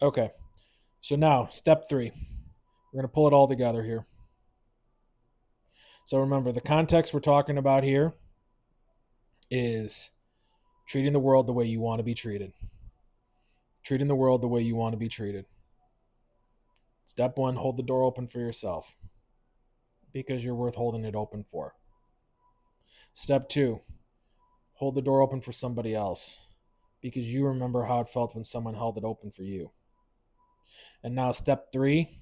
Okay. So now, step three. We're going to pull it all together here. So remember, the context we're talking about here is treating the world the way you want to be treated. Treating the world the way you want to be treated. Step one, hold the door open for yourself because you're worth holding it open for. Step two, hold the door open for somebody else because you remember how it felt when someone held it open for you. And now, step three,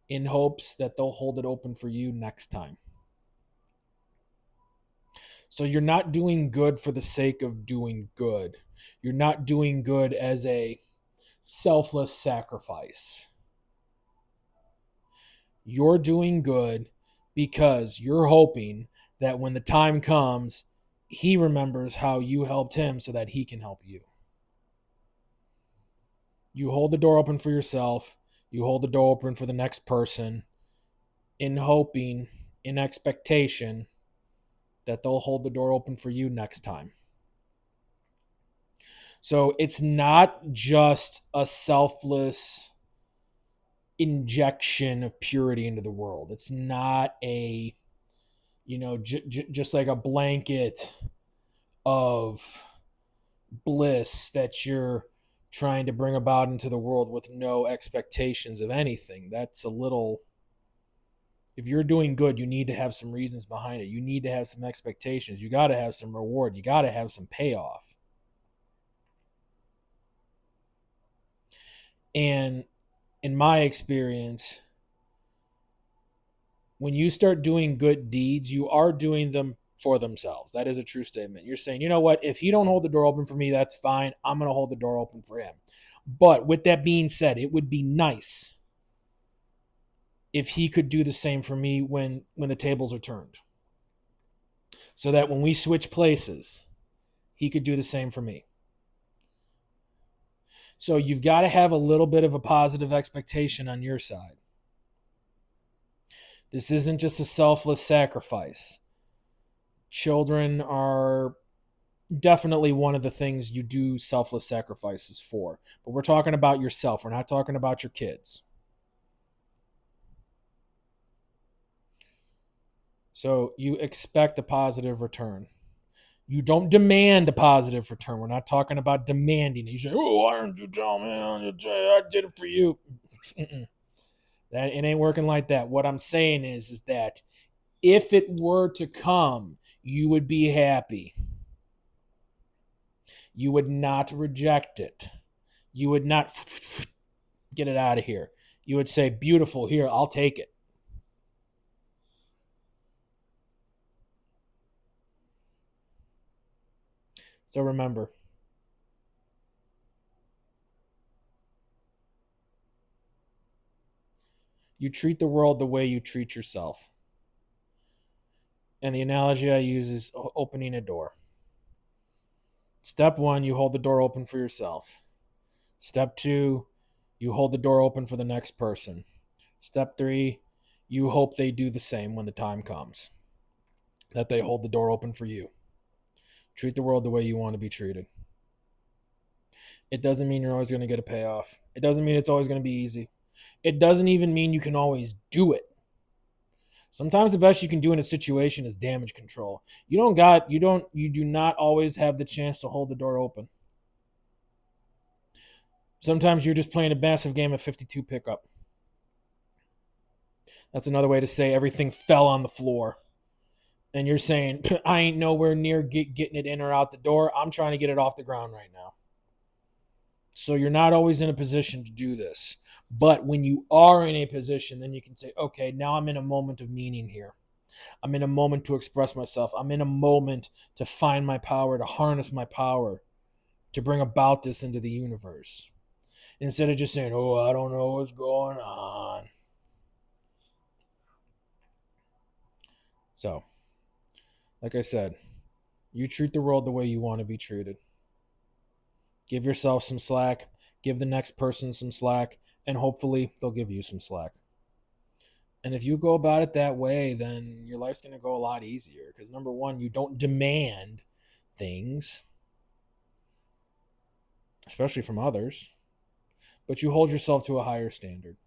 in hopes that they'll hold it open for you next time. So you're not doing good for the sake of doing good. You're not doing good as a selfless sacrifice. You're doing good because you're hoping that when the time comes, he remembers how you helped him so that he can help you. You hold the door open for yourself, you hold the door open for the next person in hoping, in expectation that they'll hold the door open for you next time. So it's not just a selfless injection of purity into the world. It's not a, just like a blanket of bliss that you're trying to bring about into the world with no expectations of anything. That's a little, if you're doing good, you need to have some reasons behind it. You need to have some expectations. You got to have some reward. You got to have some payoff. And in my experience, when you start doing good deeds, you are doing them for themselves. That is a true statement. You're saying, you know what? If he don't hold the door open for me, that's fine. I'm going to hold the door open for him. But with that being said, it would be nice if he could do the same for me when the tables are turned. So that when we switch places, he could do the same for me. So you've got to have a little bit of a positive expectation on your side. This isn't just a selfless sacrifice. Children are definitely one of the things you do selfless sacrifices for. But we're talking about yourself. We're not talking about your kids. So you expect a positive return. You don't demand a positive return. We're not talking about demanding it. You say, oh, why didn't you tell me? I did it for you. That it ain't working like that. What I'm saying is that if it were to come, you would be happy. You would not reject it. You would not get it out of here. You would say, beautiful, here, I'll take it. So remember, you treat the world the way you treat yourself. And the analogy I use is opening a door. Step one, you hold the door open for yourself. Step two, you hold the door open for the next person. Step three, you hope they do the same when the time comes, that they hold the door open for you. Treat the world the way you want to be treated. It doesn't mean you're always going to get a payoff. It doesn't mean it's always going to be easy. It doesn't even mean you can always do it. Sometimes the best you can do in a situation is damage control. You do not always have the chance to hold the door open. Sometimes you're just playing a massive game of 52 pickup. That's another way to say everything fell on the floor. And you're saying, I ain't nowhere near getting it in or out the door. I'm trying to get it off the ground right now. So you're not always in a position to do this. But when you are in a position, then you can say, okay, now I'm in a moment of meaning here. I'm in a moment to express myself. I'm in a moment to find my power, to harness my power, to bring about this into the universe. Instead of just saying, oh, I don't know what's going on. So, like I said, you treat the world the way you want to be treated. Give yourself some slack, give the next person some slack, and hopefully they'll give you some slack. And if you go about it that way, then your life's going to go a lot easier. Because number one, you don't demand things, especially from others. but you hold yourself to a higher standard.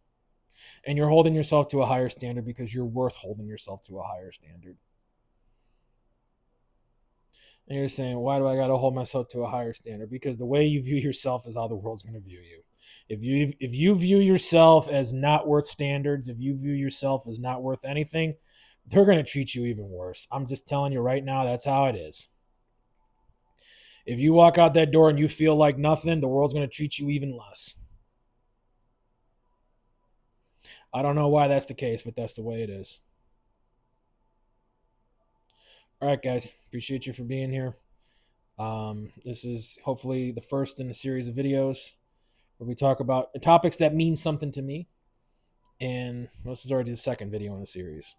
And you're holding yourself to a higher standard because you're worth holding yourself to a higher standard. And you're saying, why do I got to hold myself to a higher standard? Because the way you view yourself is how the world's going to view you. If you view yourself as not worth standards, if you view yourself as not worth anything, they're going to treat you even worse. I'm just telling you right now, that's how it is. If you walk out that door and you feel like nothing, the world's going to treat you even less. I don't know why that's the case, but that's the way it is. All right, guys. Appreciate you for being here. This is hopefully the first in a series of videos where we talk about topics that mean something to me. And this is already the second video in the series.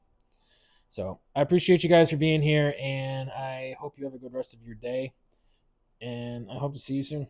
So I appreciate you guys for being here, and I hope you have a good rest of your day. And I hope to see you soon.